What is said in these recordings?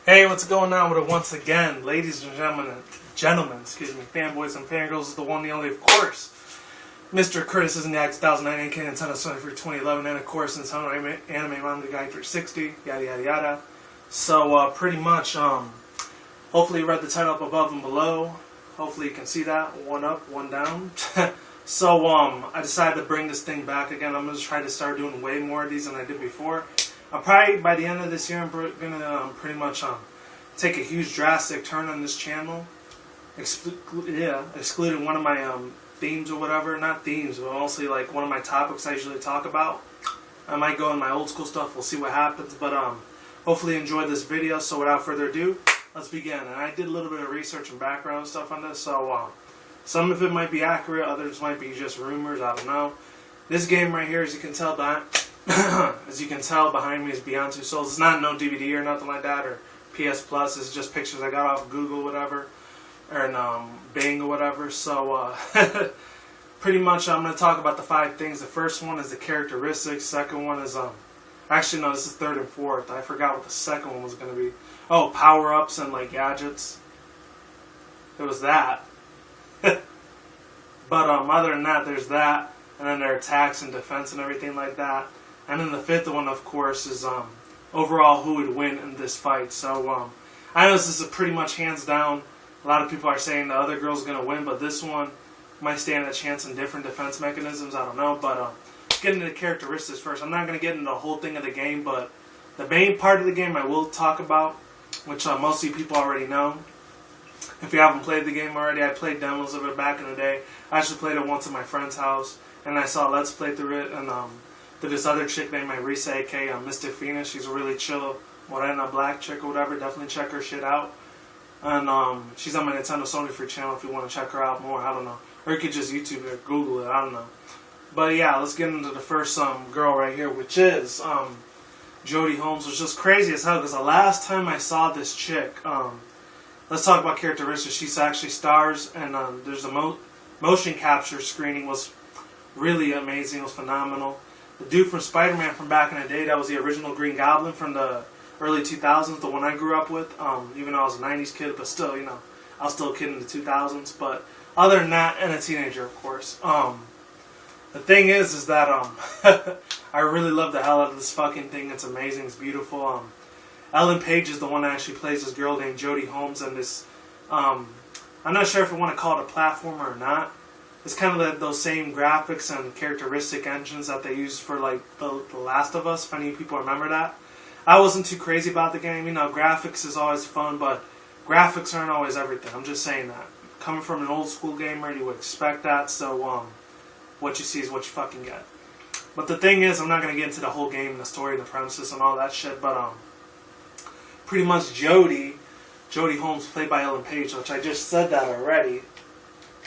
Hey, what's going on with it once again? Ladies and gentlemen, excuse me, fanboys and fangirls is the one, the only, of course, Mr. Curtis is in the 2009 AK Nintendo Sony for 2011, and of course, Nintendo Anime Manga Guy 360, yada yada yada. So, pretty much, hopefully you read the title up above and below. Hopefully you can see that, one up, one down. So, I decided to bring this thing back again. I'm going to try to start doing way more of these than I did before. I'll probably, by the end of this year, I'm going to pretty much take a huge drastic turn on this channel. Excluding one of my themes or whatever. Not themes, but mostly like one of my topics I usually talk about. I might go in my old school stuff. We'll see what happens. But hopefully you enjoyed this video. So without further ado, let's begin. And I did a little bit of research and background stuff on this. So some of it might be accurate. Others might be just rumors. I don't know. This game right here, as you can tell behind me, is Beyond Two Souls. It's not no DVD or nothing like that, or PS Plus. It's just pictures I got off Google, whatever, or Bing or whatever. So pretty much I'm going to talk about the 5 things. The first one is the characteristics. Second one is actually no, this is third and fourth. I forgot what the second one was going to be. Oh, power ups and like gadgets. It was that. But other than that, there's that, and then their attacks and defense and everything like that. And then the fifth one, of course, is overall who would win in this fight. So I know this is pretty much hands down. A lot of people are saying the other girl's going to win, but this one might stand a chance in different defense mechanisms. I don't know, but get into the characteristics first. I'm not going to get into the whole thing of the game, but the main part of the game I will talk about, which most of you people already know. If you haven't played the game already, I played demos of it back in the day. I actually played it once at my friend's house, and I saw Let's Play through it, and this other chick named Marisa, aka Mystic Phoenix. She's a really chill, morena black chick or whatever. Definitely check her shit out. And she's on my Nintendo Sony Free channel if you want to check her out more. I don't know. Or you could just YouTube it or Google it. I don't know. But yeah, let's get into the first girl right here, which is Jodie Holmes, which is crazy as hell because the last time I saw this chick, let's talk about characteristics. She's actually stars, and there's a motion capture screening was really amazing. It was phenomenal. The dude from Spider-Man from back in the day, that was the original Green Goblin from the early 2000s, the one I grew up with, even though I was a 90s kid, but still, you know, I was still a kid in the 2000s, but other than that, and a teenager, of course. The thing is that, I really love the hell out of this fucking thing. It's amazing, it's beautiful. Ellen Page is the one that actually plays this girl named Jodie Holmes, and this, I'm not sure if I want to call it a platformer or not. It's kind of those same graphics and characteristic engines that they used for like the Last of Us, if any people remember that. I wasn't too crazy about the game. You know, graphics is always fun, but graphics aren't always everything. I'm just saying that. Coming from an old school gamer, you would expect that, so what you see is what you fucking get. But the thing is, I'm not going to get into the whole game and the story and the premises and all that shit, but pretty much Jodie Holmes, played by Ellen Page, which I just said that already.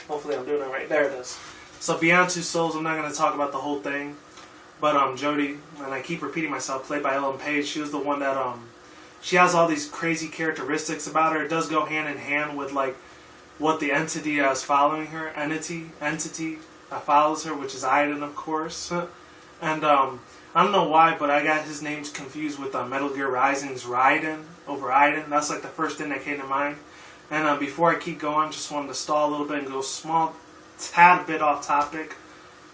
Hopefully I'm doing it right. There it is. So Beyond Two Souls, I'm not going to talk about the whole thing. But Jodie, and I keep repeating myself, played by Ellen Page, she was the one that, she has all these crazy characteristics about her. It does go hand in hand with, like, what the entity is following her. Entity that follows her, which is Aiden, of course. And, I don't know why, but I got his names confused with Metal Gear Rising's Raiden over Aiden. That's, like, the first thing that came to mind. And before I keep going, just wanted to stall a little bit and go small tad bit off topic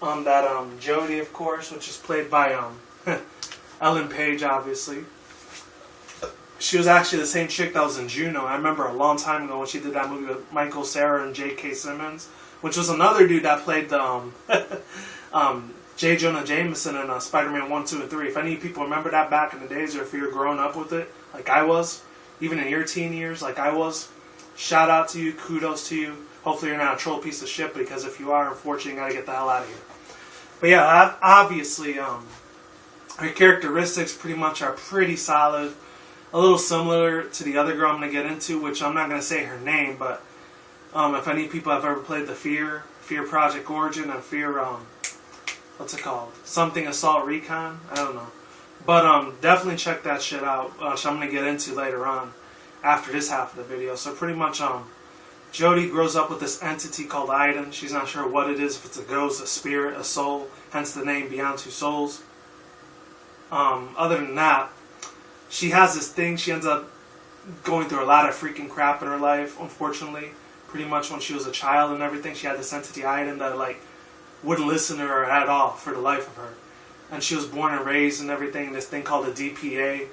on that Jodie, of course, which is played by Ellen Page, obviously. She was actually the same chick that was in Juno. I remember a long time ago when she did that movie with Michael Cera and J.K. Simmons, which was another dude that played the J. Jonah Jameson in Spider-Man 1, 2, and 3. If any people remember that back in the days, or if you're growing up with it, like I was, even in your teen years, like I was, shout out to you, kudos to you. Hopefully you're not a troll piece of shit, because if you are, unfortunately, you gotta get the hell out of here. But yeah, obviously, her characteristics pretty much are pretty solid. A little similar to the other girl I'm gonna get into, which I'm not gonna say her name, but if any people have ever played the Fear Project Origin, and Fear, what's it called? Something Assault Recon? I don't know. But definitely check that shit out, which I'm gonna get into later on, after this half of the video. So pretty much Jodie grows up with this entity called Aiden. She's not sure what it is, if it's a ghost, a spirit, a soul, hence the name Beyond Two Souls. Other than that, she has this thing. She ends up going through a lot of freaking crap in her life, unfortunately. Pretty much when she was a child and everything, she had this entity item that like wouldn't listen to her at all for the life of her. And she was born and raised and everything, this thing called the DPA.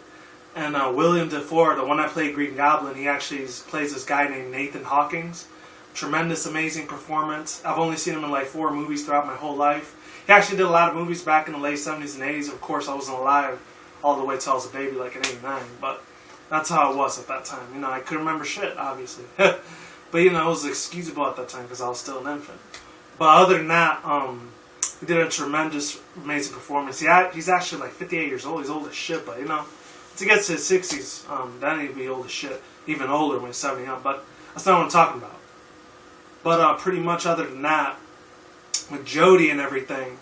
And William Dafoe, the one that played Green Goblin, he actually plays this guy named Nathan Hawkins. Tremendous, amazing performance. I've only seen him in like 4 movies throughout my whole life. He actually did a lot of movies back in the late 70s and 80s. Of course, I wasn't alive all the way till I was a baby, like in 89. But that's how it was at that time. You know, I couldn't remember shit, obviously. But, you know, it was excusable at that time because I was still an infant. But other than that, he did a tremendous, amazing performance. He's actually like 58 years old. He's old as shit, but, you know, once he gets to his 60s, then he'll be old as shit. Even older when he's 70 up. But that's not what I'm talking about. But pretty much other than that, with Jodie and everything,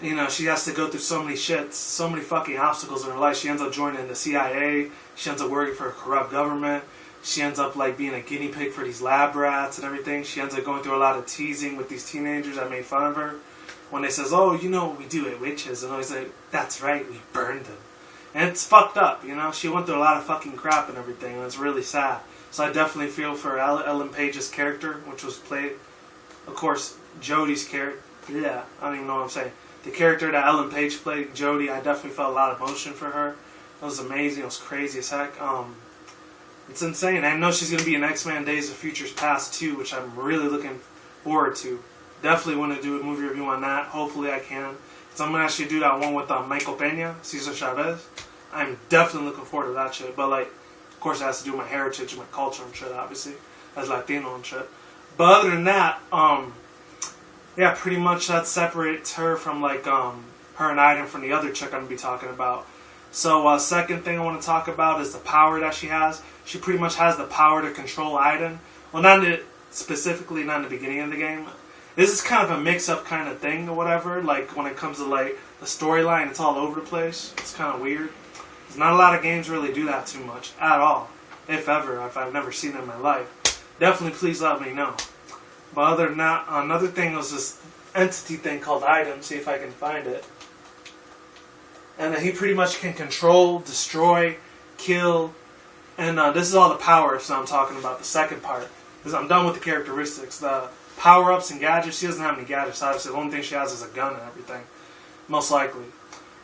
you know, she has to go through so many shits, so many fucking obstacles in her life. She ends up joining the CIA. She ends up working for a corrupt government. She ends up like being a guinea pig for these lab rats and everything. She ends up going through a lot of teasing with these teenagers that made fun of her. When they says, oh, you know what we do at witches. And always like, that's right, we burned them. And it's fucked up, you know. She went through a lot of fucking crap and everything. And it's really sad. So I definitely feel for Ellen Page's character, which was played, of course, Jodie's character. Yeah, I don't even know what I'm saying. The character that Ellen Page played, Jodie, I definitely felt a lot of emotion for her. It was amazing. It was crazy as heck. It's insane. I know she's going to be in X-Men Days of Futures Past 2, which I'm really looking forward to. Definitely want to do a movie review on that. Hopefully I can. So I'm going to actually do that one with Michael Pena, Cesar Chavez. I'm definitely looking forward to that shit. But, like, of course it has to do with my heritage and my culture and shit, obviously, as Latino and shit. But other than that, yeah, pretty much that separates her from, like, her and Aiden from the other chick I'm going to be talking about. So, second thing I want to talk about is the power that she has. She pretty much has the power to control Aiden. Well, not in the beginning of the game. This is kind of a mix-up kind of thing or whatever. Like, when it comes to, like, the storyline, it's all over the place. It's kind of weird. There's not a lot of games really do that too much at all. If ever. If I've never seen it in my life. Definitely please let me know. But other than that, another thing was this entity thing called Aiden. See if I can find it. And he pretty much can control, destroy, kill, and this is all the power-ups that I'm talking about, the second part. Because I'm done with the characteristics. The power-ups and gadgets, she doesn't have any gadgets, obviously. The only thing she has is a gun and everything. Most likely.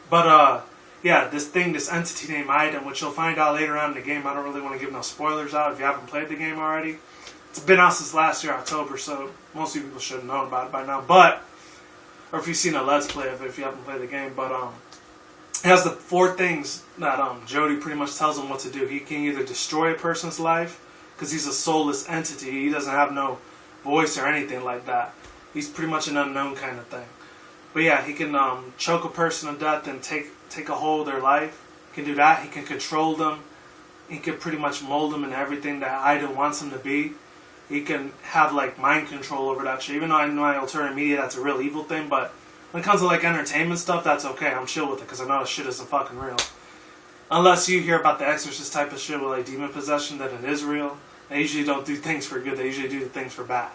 But, yeah, this entity named Aiden, which you'll find out later on in the game. I don't really want to give no spoilers out if you haven't played the game already. It's been out since last year, October, so most people should have known about it by now. But, or if you've seen a Let's Play of it if you haven't played the game, but, it has the 4 things that Jodie pretty much tells him what to do. He can either destroy a person's life, because he's a soulless entity. He doesn't have no voice or anything like that. He's pretty much an unknown kind of thing. But yeah, he can choke a person to death and take a hold of their life. He can do that. He can control them. He can pretty much mold them into everything that Aiden wants him to be. He can have like mind control over that shit. Even though I know in alternate media that's a real evil thing, but when it comes to like entertainment stuff, that's okay. I'm chill with it because I know that shit isn't fucking real. Unless you hear about the Exorcist type of shit with like demon possession, that it is real. They usually don't do things for good. They usually do things for bad.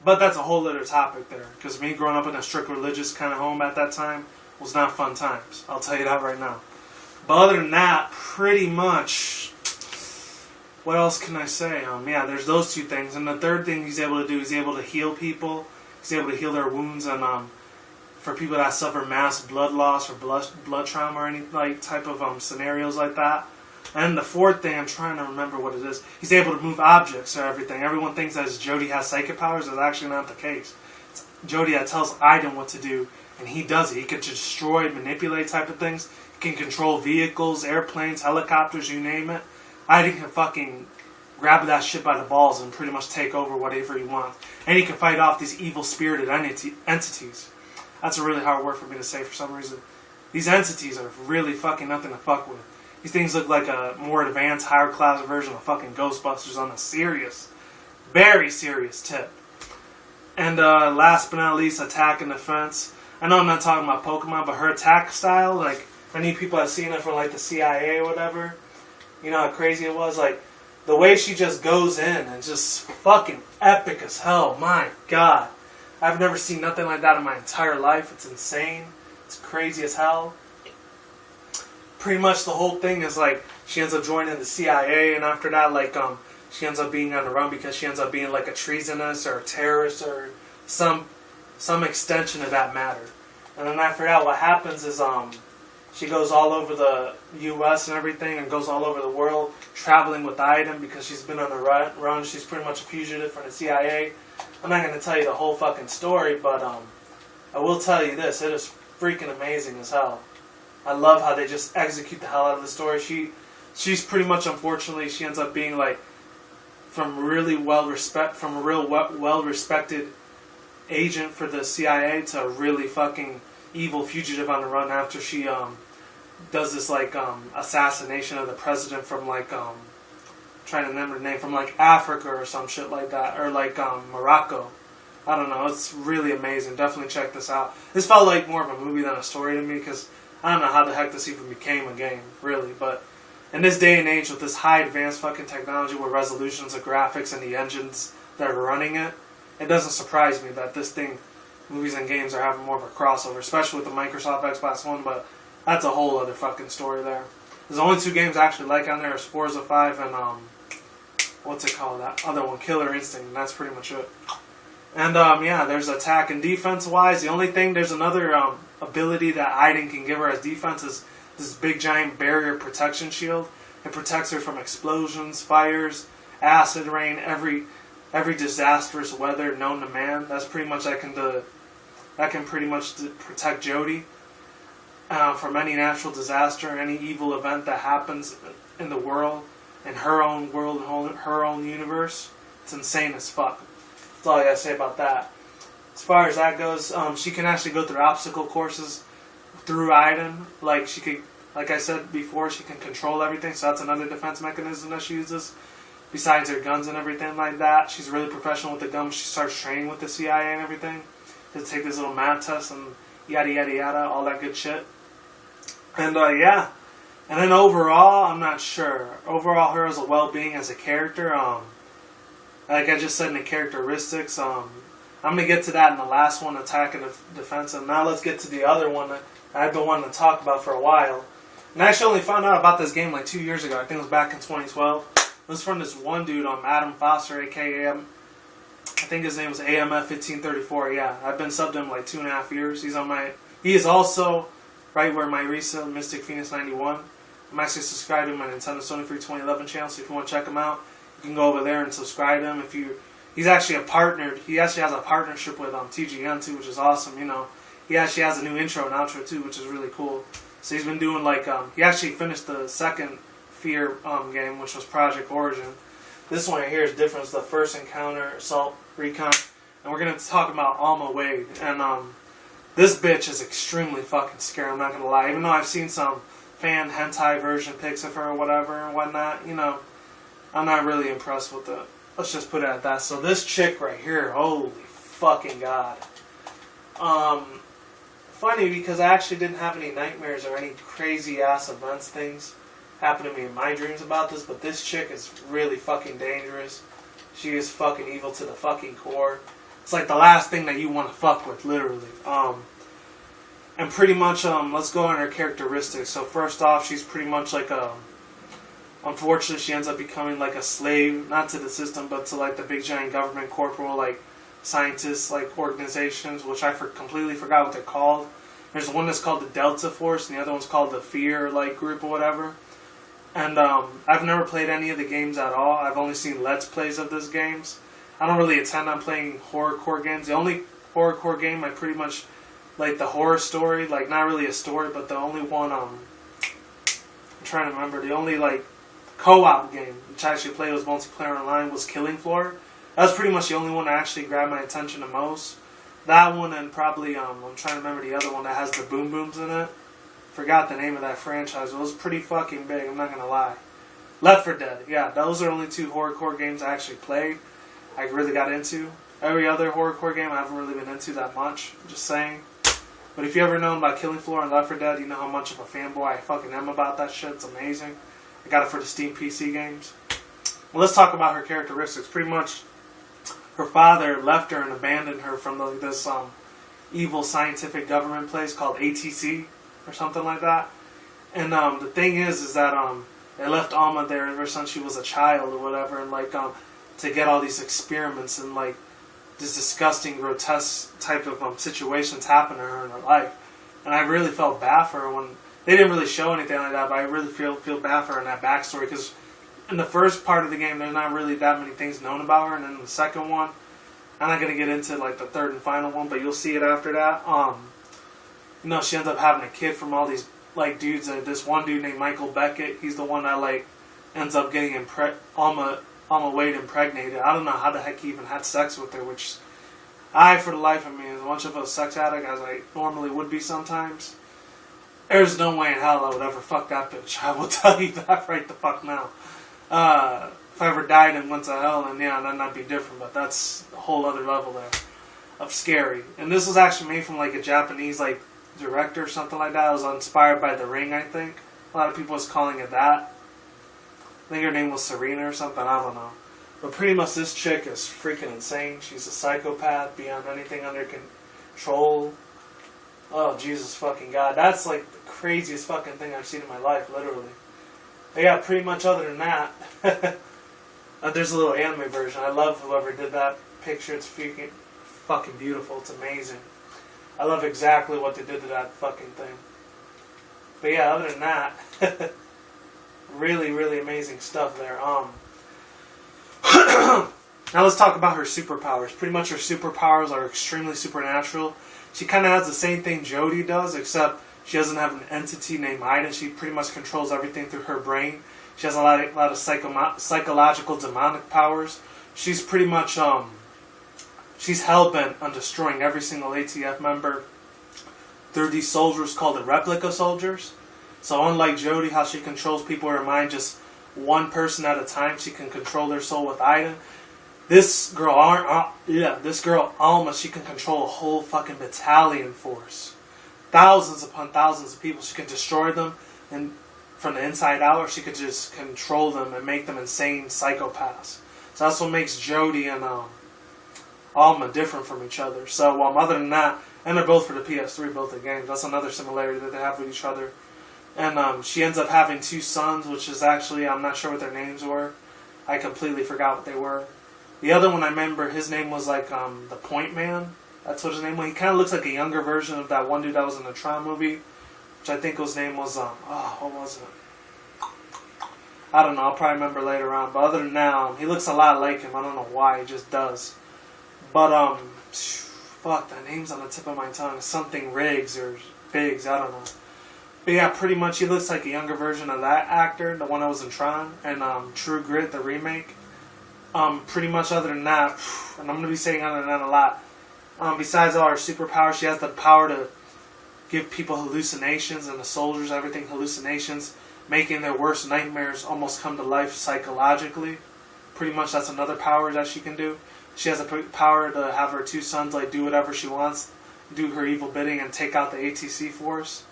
But that's a whole other topic there. Because me growing up in a strict religious kind of home at that time was not fun times. I'll tell you that right now. But other than that, pretty much, what else can I say? Yeah, there's those 2 things. And the third thing he's able to do, he's able to heal people. He's able to heal their wounds and for people that suffer mass blood loss or blood trauma or any like type of scenarios like that. And the 4th thing, I'm trying to remember what it is. He's able to move objects or everything. Everyone thinks that Jodie has psychic powers. That's actually not the case. It's Jodie that tells Aiden what to do, and he does it. He can destroy, manipulate type of things. He can control vehicles, airplanes, helicopters, you name it. Aiden can fucking grab that shit by the balls and pretty much take over whatever he wants. And he can fight off these evil spirited entities. That's a really hard word for me to say for some reason. These entities are really fucking nothing to fuck with. These things look like a more advanced, higher class version of fucking Ghostbusters on a serious, very serious tip. And last but not least, attack and defense. I know I'm not talking about Pokemon, but her attack style, like, many people have seen it from like the CIA or whatever. You know how crazy it was? Like, the way she just goes in and just fucking epic as hell. My God. I've never seen nothing like that in my entire life. It's insane. It's crazy as hell. Pretty much the whole thing is like, she ends up joining the CIA, and after that, like, she ends up being on the run because she ends up being like a treasonous or a terrorist or some extension of that matter. And then after that, what happens is she goes all over the U.S. and everything, and goes all over the world traveling with the item because she's been on the run. She's pretty much a fugitive from the CIA. I'm not going to tell you the whole fucking story, but I will tell you this: it is freaking amazing as hell. I love how they just execute the hell out of the story. She's pretty much, unfortunately, she ends up being like from a real well respected agent for the CIA to a really fucking evil fugitive on the run after she does this like assassination of the president from like trying to remember the name, from like Africa or some shit like that, or like Morocco. I don't know. It's really amazing. Definitely check this out. This felt like more of a movie than a story to me because I don't know how the heck this even became a game, really. But in this day and age with this high advanced fucking technology with resolutions of graphics and the engines that are running it, it doesn't surprise me that this thing, movies and games, are having more of a crossover, especially with the Microsoft Xbox One, but that's a whole other fucking story there. There's only two games I actually like on there are Forza 5 and, what's it called, that other one, Killer Instinct, and that's pretty much it. And, yeah, there's attack and defense-wise. The only thing, there's another ability that Aiden can give her as defense is this big giant barrier protection shield. It protects her from explosions, fires, acid rain, every disastrous weather known to man. That's pretty much that can pretty much protect Jodie from any natural disaster, any evil event that happens in the world, in her own world, her own universe. It's insane as fuck. That's all I gotta say about that. As far as that goes, she can actually go through obstacle courses through Aiden. Like she could, like I said before, she can control everything. So that's another defense mechanism that she uses. Besides her guns and everything like that, she's really professional with the guns. She starts training with the CIA and everything to take this little math test and yada yada yada, all that good shit. And yeah, and then overall, I'm not sure. Overall, her as a well-being as a character, like I just said in the characteristics, I'm gonna get to that in the last one, attack and defense. And now let's get to the other one that I've been wanting to talk about for a while. And I actually only found out about this game like 2 years ago. I think it was back in 2012. It was from this one dude, Adam Foster, aka I think his name was AMF1534. Yeah, I've been subbed to him like 2.5 years. He is also right where my recent Mystic Phoenix 91. I'm actually subscribed to my Nintendo Sony Free 2011 channel, so if you want to check him out, you can go over there and subscribe to him. He's actually a partner. He actually has a partnership with TGN too, which is awesome. You know, he actually has a new intro and outro too, which is really cool. So he's been doing like he actually finished the second Fear game, which was Project Origin. This one right here is different. It's the First Encounter, Assault, Recon, and we're gonna talk about Alma Wade. And this bitch is extremely fucking scary. I'm not gonna lie. Even though I've seen some fan hentai version pics of her or whatever and whatnot, you know, I'm not really impressed with it. Let's just put it at that. So this chick right here, holy fucking god. Funny because I actually didn't have any nightmares or any crazy ass events things happen to me in my dreams about this, but this chick is really fucking dangerous. She is fucking evil to the fucking core. It's like the last thing that you want to fuck with, literally. And pretty much, let's go on her characteristics. So first off, she's pretty much like unfortunately, she ends up becoming like a slave, not to the system, but to like the big giant government corporal, like scientists, like organizations, which I completely forgot what they're called. There's one that's called the Delta Force, and the other one's called the Fear, like, group or whatever. And I've never played any of the games at all. I've only seen Let's Plays of those games. I don't really intend on playing horrorcore games. The only horrorcore game I pretty much like the horror story, like not really a story, but the only one I'm trying to remember. The only like co-op game which I actually played was multiplayer online was Killing Floor. That was pretty much the only one that actually grabbed my attention the most. That one and probably I'm trying to remember the other one that has the boom booms in it. Forgot the name of that franchise. It was pretty fucking big, I'm not gonna lie. Left 4 Dead, yeah, those are only 2 horrorcore games I actually played. I really got into. Every other horrorcore game I haven't really been into that much, just saying. But if you ever known about Killing Floor and Left 4 Dead, you know how much of a fanboy I fucking am about that shit. It's amazing. I got it for the Steam PC games. Well, let's talk about her characteristics. Pretty much, her father left her and abandoned her from this evil scientific government place called ATC or something like that. And the thing is that They left Alma there ever since she was a child or whatever, and like to get all these experiments and like this disgusting, grotesque type of situations happen to her in her life. And I really felt bad for her when they didn't really show anything like that, but I really feel bad for her in that backstory, because in the first part of the game, there's not really that many things known about her, and then the second one, I'm not gonna get into like the third and final one, but you'll see it after that. You know, she ends up having a kid from all these like dudes, and this one dude named Michael Beckett, he's the one that like ends up getting Alma Wade impregnated. I don't know how the heck he even had sex with her, which for the life of me, as much of a sex addict as I normally would be sometimes, there's no way in hell I would ever fuck that bitch. I will tell you that right the fuck now. If I ever died and went to hell, and yeah, then that'd be different, but that's a whole other level there of scary. And this was actually made from like a Japanese like director or something like that. It was inspired by The Ring, I think. A lot of people was calling it that. I think her name was Serena or something, I don't know. But pretty much this chick is freaking insane. She's a psychopath beyond anything under control. Oh, Jesus fucking God. That's like the craziest fucking thing I've seen in my life, literally. But yeah, pretty much other than that, there's a little anime version. I love whoever did that picture. It's freaking fucking beautiful. It's amazing. I love exactly what they did to that fucking thing. But yeah, other than that, really, really amazing stuff there. Now let's talk about her superpowers. Pretty much her superpowers are extremely supernatural. She kind of has the same thing Jodie does, except she doesn't have an entity named Ida. She pretty much controls everything through her brain. She has a lot of psychological demonic powers. She's pretty much she's hell-bent on destroying every single ATF member through these soldiers called the replica soldiers. So unlike Jodie, how she controls people in her mind just one person at a time, she can control their soul with Ida. This girl Alma, she can control a whole fucking battalion force. Thousands upon thousands of people. She can destroy them, and from the inside out, or she could just control them and make them insane psychopaths. So that's what makes Jodie and Alma different from each other. So other than that, and they're both for the PS3, both the games. That's another similarity that they have with each other. And she ends up having two sons, which is actually, I'm not sure what their names were. I completely forgot what they were. The other one, I remember, his name was like the Point Man. That's what his name was. He kind of looks like a younger version of that one dude that was in the Tron movie, which I think his name was, what was it? I don't know, I'll probably remember later on. But other than that, he looks a lot like him. I don't know why, he just does. But, fuck, that name's on the tip of my tongue. Something Riggs or Biggs, I don't know. But yeah, pretty much he looks like a younger version of that actor, the one that was in Tron, and True Grit, the remake. Pretty much other than that, and I'm going to be saying other than that a lot, besides all her superpowers, she has the power to give people hallucinations, and the soldiers, everything hallucinations, making their worst nightmares almost come to life psychologically. Pretty much that's another power that she can do. She has the power to have her two sons like do whatever she wants, do her evil bidding, and take out the ATC force.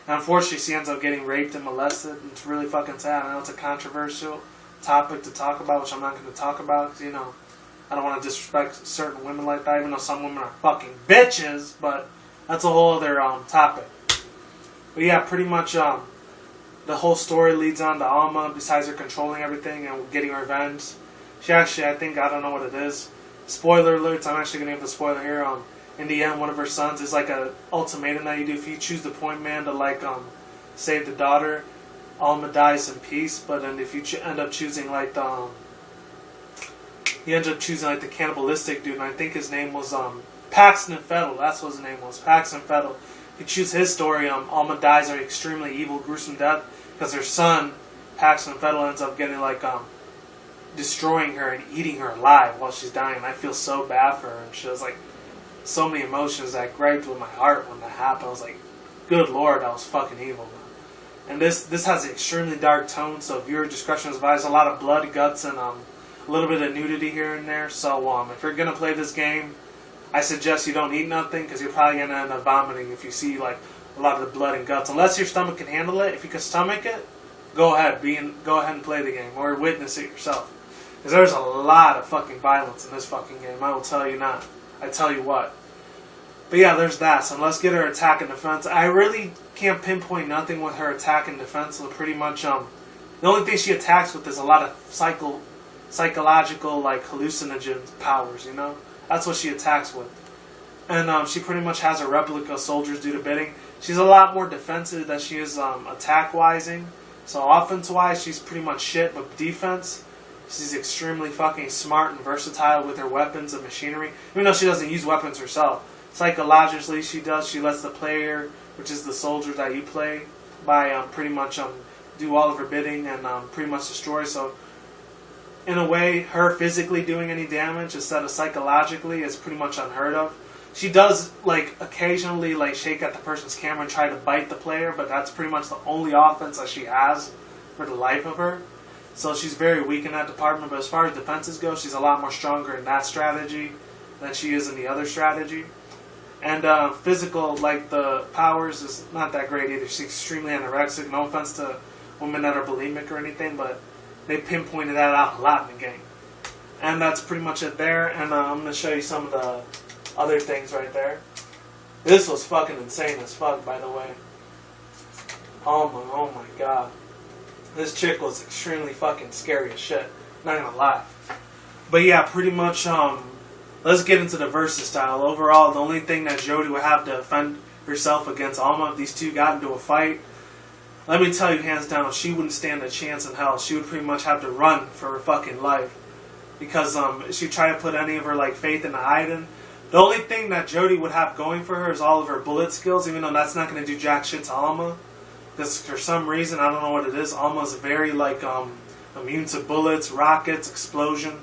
And unfortunately, she ends up getting raped and molested, and it's really fucking sad. I know it's a controversial topic to talk about, which I'm not going to talk about, because, I don't want to disrespect certain women like that, even though some women are fucking bitches, but that's a whole other topic. But yeah, pretty much the whole story leads on to Alma, besides her controlling everything and getting revenge. She actually, I don't know what it is. Spoiler alerts, I'm actually going to give the spoiler here. In the end, one of her sons is like a ultimatum that you do. If you choose the Point Man to like save the daughter, Alma dies in peace. But then if you end up choosing like he ends up choosing like the cannibalistic dude, and I think his name was Paxton Fettel. That's what his name was, Paxton Fettel. If you choose his story, Alma dies an extremely evil, gruesome death because her son, Paxton Fettel, ends up getting like destroying her and eating her alive while she's dying. I feel so bad for her, and she was like so many emotions that griped with my heart when that happened. I was like, good lord, that was fucking evil, man. And this has an extremely dark tone, so viewer discretion is advised. A lot of blood, guts, and a little bit of nudity here and there. So if you're gonna play this game, I suggest you don't eat nothing, because you're probably gonna end up vomiting if you see like a lot of the blood and guts. Unless your stomach can handle it. If you can stomach it, go ahead and play the game, or witness it yourself. Because there's a lot of fucking violence in this fucking game. I will tell you not. I tell you what. But yeah, there's that. So let's get her attack and defense. I really can't pinpoint nothing with her attack and defense. So pretty much The only thing she attacks with is a lot of psychological, like, hallucinogen powers, you know? That's what she attacks with. And she pretty much has her replica soldiers do the bidding. She's a lot more defensive than she is attack-wising. So offense-wise, she's pretty much shit, but defense, she's extremely fucking smart and versatile with her weapons and machinery. Even though she doesn't use weapons herself. Psychologically, she does. She lets the player, which is the soldier that you play, by pretty much do all of her bidding and pretty much destroy. So, in a way, her physically doing any damage instead of psychologically is pretty much unheard of. She does, like, occasionally, like, shake at the person's camera and try to bite the player, but that's pretty much the only offense that she has for the life of her. So she's very weak in that department, but as far as defenses go, she's a lot more stronger in that strategy than she is in the other strategy. And physical, like, the powers is not that great either. She's extremely anorexic. No offense to women that are bulimic or anything, but they pinpointed that out a lot in the game. And that's pretty much it there, and I'm going to show you some of the other things right there. This was fucking insane as fuck, by the way. Oh my god. This chick was extremely fucking scary as shit. Not gonna lie. But yeah, pretty much, let's get into the versus style. Overall, the only thing that Jodie would have to defend herself against Alma if these two got into a fight, let me tell you hands down, she wouldn't stand a chance in hell. She would pretty much have to run for her fucking life. Because she'd try to put any of her, like, faith into Aiden. The only thing that Jodie would have going for her is all of her bullet skills, even though that's not going to do jack shit to Alma. Because for some reason, I don't know what it is, Alma's very, like, immune to bullets, rockets, explosion,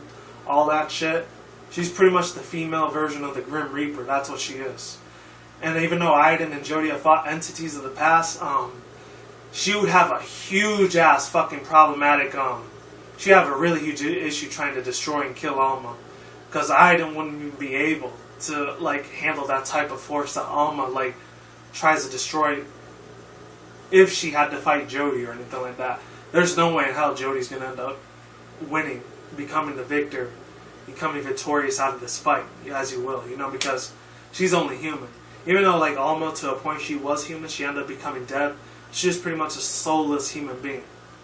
all that shit. She's pretty much the female version of the Grim Reaper. That's what she is. And even though Aiden and Jodie have fought entities of the past, she would have a huge-ass fucking problematic, she'd have a really huge issue trying to destroy and kill Alma. Because Aiden wouldn't even be able to, like, handle that type of force that Alma, like, tries to destroy if she had to fight Jodie or anything like that. There's no way in hell Jodie's going to end up winning, becoming the victor, becoming victorious out of this fight, as you will, you know, because she's only human. Even though, like, Alma, to a point she was human, she ended up becoming dead. She's just pretty much a soulless human being,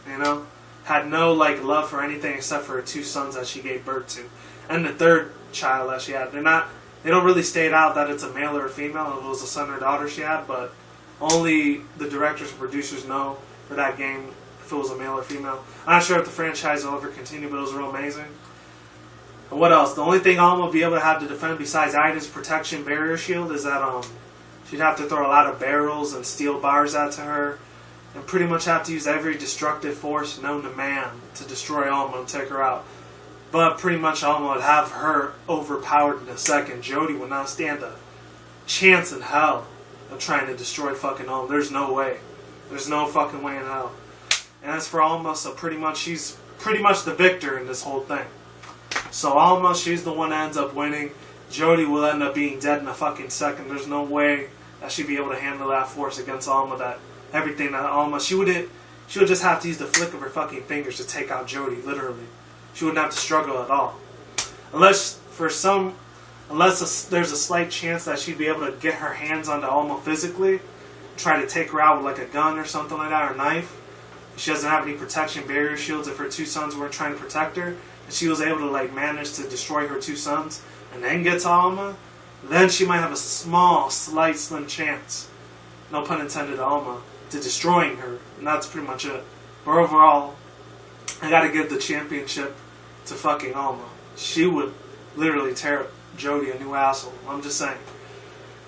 you know? Had no, like, love for anything except for her two sons that she gave birth to. And the third child that she had. They don't really state out that it's a male or a female. It was a son or daughter she had, but only the directors and producers know for that game if it was a male or female. I'm not sure if the franchise will ever continue, but it was real amazing. And what else? The only thing Alma will be able to have to defend besides Aiden's protection barrier shield is that she'd have to throw a lot of barrels and steel bars at to her, and pretty much have to use every destructive force known to man to destroy Alma and take her out. But pretty much Alma would have her overpowered in a second. Jodie would not stand a chance in hell of trying to destroy fucking Alma. There's no way. There's no fucking way in hell. And as for Alma, so pretty much she's pretty much the victor in this whole thing. So Alma, she's the one that ends up winning. Jodie will end up being dead in a fucking second. There's no way that she'd be able to handle that force against Alma. That everything that Alma, she would just have to use the flick of her fucking fingers to take out Jodie, literally. She wouldn't have to struggle at all. Unless there's a slight chance that she'd be able to get her hands onto Alma physically, try to take her out with, like, a gun or something like that, or a knife. She doesn't have any protection barrier shields if her two sons weren't trying to protect her, and she was able to, like, manage to destroy her two sons and then get to Alma, then she might have a slim chance, no pun intended, Alma, to destroying her, and that's pretty much it. But overall, I gotta give the championship to fucking Alma. She would literally tear Jodie a new asshole. I'm just saying.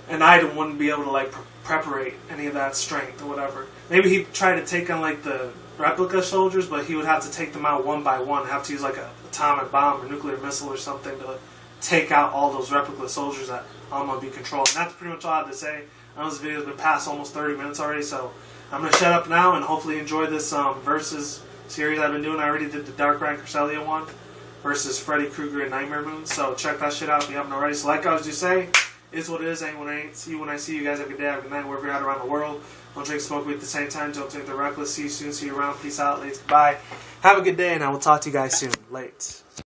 And Aiden wouldn't be able to, like, preparate any of that strength or whatever. Maybe he'd try to take on, like, the replica soldiers, but he would have to take them out one by one. Have to use, like, an atomic bomb or nuclear missile or something to take out all those replica soldiers that Alma would be controlling. And that's pretty much all I have to say. I know this video's been past almost 30 minutes already, so I'm going to shut up now and hopefully enjoy this versus series I've been doing. I already did the Dark Rank Corsellia one versus Freddy Krueger and Nightmare Moon, so check that shit out if you haven't already. So like I always do say, is what it is, ain't what it ain't. See you when I see you guys. Have a good day, have a good night, wherever you're at around the world. Don't drink, smoke weed at the same time. Don't drink the reckless. See you soon. See you around. Peace out. Late. Bye. Have a good day, and I will talk to you guys soon. Late.